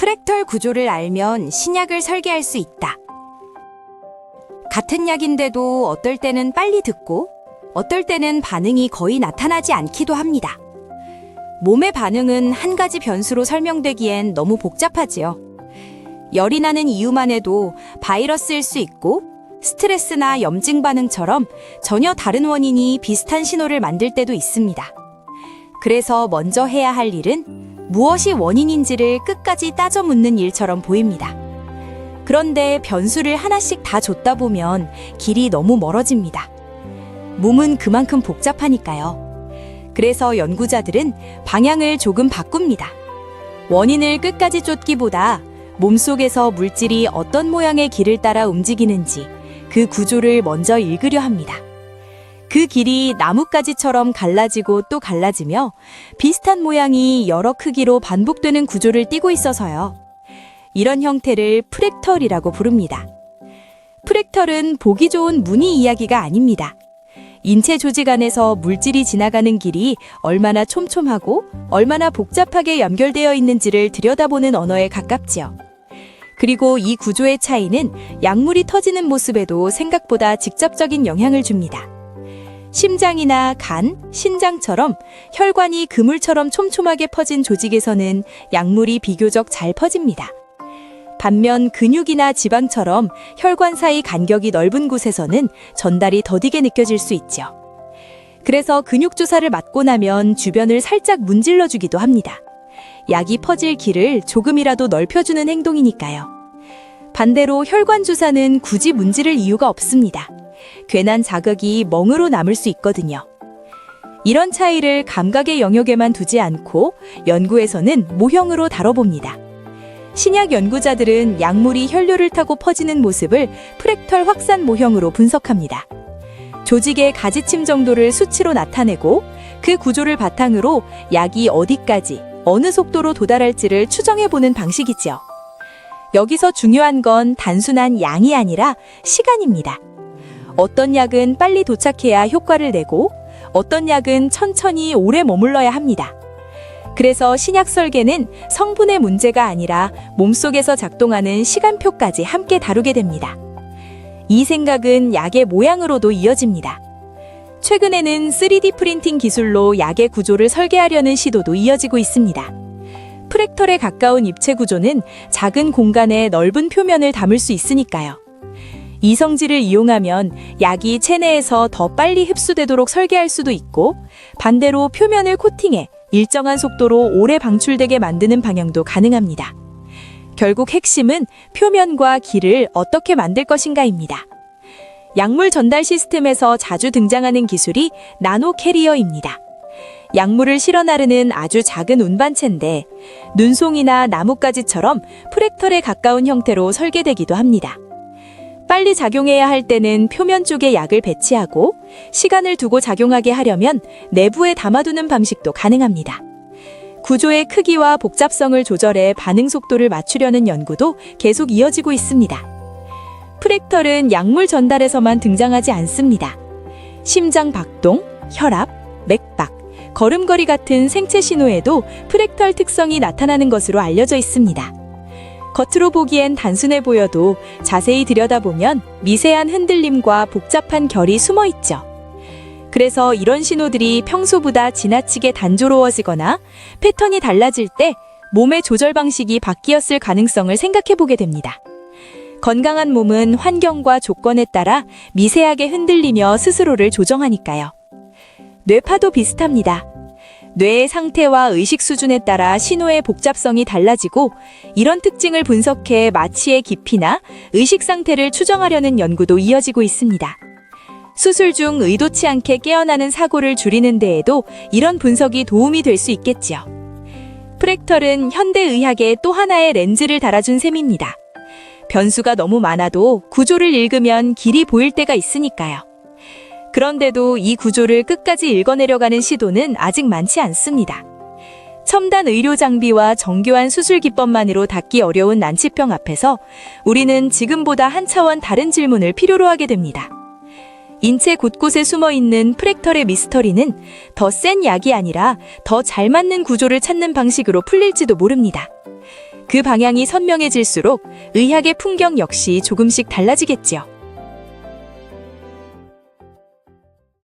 프랙털 구조를 알면 신약을 설계할 수 있다. 같은 약인데도 어떨 때는 빨리 듣고 어떨 때는 반응이 거의 나타나지 않기도 합니다. 몸의 반응은 한 가지 변수로 설명되기엔 너무 복잡하지요. 열이 나는 이유만 해도 바이러스일 수 있고 스트레스나 염증 반응처럼 전혀 다른 원인이 비슷한 신호를 만들 때도 있습니다. 그래서 먼저 해야 할 일은 무엇이 원인인지를 끝까지 따져 묻는 일처럼 보입니다. 그런데 변수를 하나씩 다 줬다 보면 길이 너무 멀어집니다. 몸은 그만큼 복잡하니까요. 그래서 연구자들은 방향을 조금 바꿉니다. 원인을 끝까지 쫓기보다 몸속에서 물질이 어떤 모양의 길을 따라 움직이는지 그 구조를 먼저 읽으려 합니다. 그 길이 나뭇가지처럼 갈라지고 또 갈라지며 비슷한 모양이 여러 크기로 반복되는 구조를 띠고 있어서요. 이런 형태를 프랙털이라고 부릅니다. 프랙털은 보기 좋은 무늬 이야기가 아닙니다. 인체 조직 안에서 물질이 지나가는 길이 얼마나 촘촘하고 얼마나 복잡하게 연결되어 있는지를 들여다보는 언어에 가깝지요. 그리고 이 구조의 차이는 약물이 터지는 모습에도 생각보다 직접적인 영향을 줍니다. 심장이나 간, 신장처럼 혈관이 그물처럼 촘촘하게 퍼진 조직에서는 약물이 비교적 잘 퍼집니다. 반면 근육이나 지방처럼 혈관 사이 간격이 넓은 곳에서는 전달이 더디게 느껴질 수 있죠. 그래서 근육 주사를 맞고 나면 주변을 살짝 문질러 주기도 합니다. 약이 퍼질 길을 조금이라도 넓혀주는 행동이니까요. 반대로 혈관 주사는 굳이 문지를 이유가 없습니다. 괜한 자극이 멍으로 남을 수 있거든요. 이런 차이를 감각의 영역에만 두지 않고 연구에서는 모형으로 다뤄봅니다. 신약 연구자들은 약물이 혈류를 타고 퍼지는 모습을 프랙털 확산 모형으로 분석합니다. 조직의 가지침 정도를 수치로 나타내고 그 구조를 바탕으로 약이 어디까지, 어느 속도로 도달할지를 추정해보는 방식이죠. 여기서 중요한 건 단순한 양이 아니라 시간입니다. 어떤 약은 빨리 도착해야 효과를 내고 어떤 약은 천천히 오래 머물러야 합니다. 그래서 신약 설계는 성분의 문제가 아니라 몸속에서 작동하는 시간표까지 함께 다루게 됩니다. 이 생각은 약의 모양으로도 이어집니다. 최근에는 3D 프린팅 기술로 약의 구조를 설계하려는 시도도 이어지고 있습니다. 프랙털에 가까운 입체 구조는 작은 공간에 넓은 표면을 담을 수 있으니까요. 이 성질을 이용하면 약이 체내에서 더 빨리 흡수되도록 설계할 수도 있고 반대로 표면을 코팅해 일정한 속도로 오래 방출되게 만드는 방향도 가능합니다. 결국 핵심은 표면과 길을 어떻게 만들 것인가입니다. 약물 전달 시스템에서 자주 등장하는 기술이 나노 캐리어입니다. 약물을 실어 나르는 아주 작은 운반체인데 눈송이나 나뭇가지처럼 프랙털에 가까운 형태로 설계되기도 합니다. 빨리 작용해야 할 때는 표면 쪽에 약을 배치하고 시간을 두고 작용하게 하려면 내부에 담아두는 방식도 가능합니다. 구조의 크기와 복잡성을 조절해 반응 속도를 맞추려는 연구도 계속 이어지고 있습니다. 프랙털은 약물 전달에서만 등장하지 않습니다. 심장 박동, 혈압, 맥박, 걸음걸이 같은 생체 신호에도 프랙털 특성이 나타나는 것으로 알려져 있습니다. 겉으로 보기엔 단순해 보여도 자세히 들여다보면 미세한 흔들림과 복잡한 결이 숨어 있죠. 그래서 이런 신호들이 평소보다 지나치게 단조로워지거나 패턴이 달라질 때 몸의 조절 방식이 바뀌었을 가능성을 생각해 보게 됩니다. 건강한 몸은 환경과 조건에 따라 미세하게 흔들리며 스스로를 조정하니까요. 뇌파도 비슷합니다. 뇌의 상태와 의식 수준에 따라 신호의 복잡성이 달라지고 이런 특징을 분석해 마취의 깊이나 의식 상태를 추정하려는 연구도 이어지고 있습니다. 수술 중 의도치 않게 깨어나는 사고를 줄이는 데에도 이런 분석이 도움이 될 수 있겠지요. 프랙털은 현대의학의 또 하나의 렌즈를 달아준 셈입니다. 변수가 너무 많아도 구조를 읽으면 길이 보일 때가 있으니까요. 그런데도 이 구조를 끝까지 읽어내려가는 시도는 아직 많지 않습니다. 첨단 의료 장비와 정교한 수술 기법만으로 닫기 어려운 난치병 앞에서 우리는 지금보다 한 차원 다른 질문을 필요로 하게 됩니다. 인체 곳곳에 숨어있는 프랙털의 미스터리는 더 센 약이 아니라 더 잘 맞는 구조를 찾는 방식으로 풀릴지도 모릅니다. 그 방향이 선명해질수록 의학의 풍경 역시 조금씩 달라지겠지요.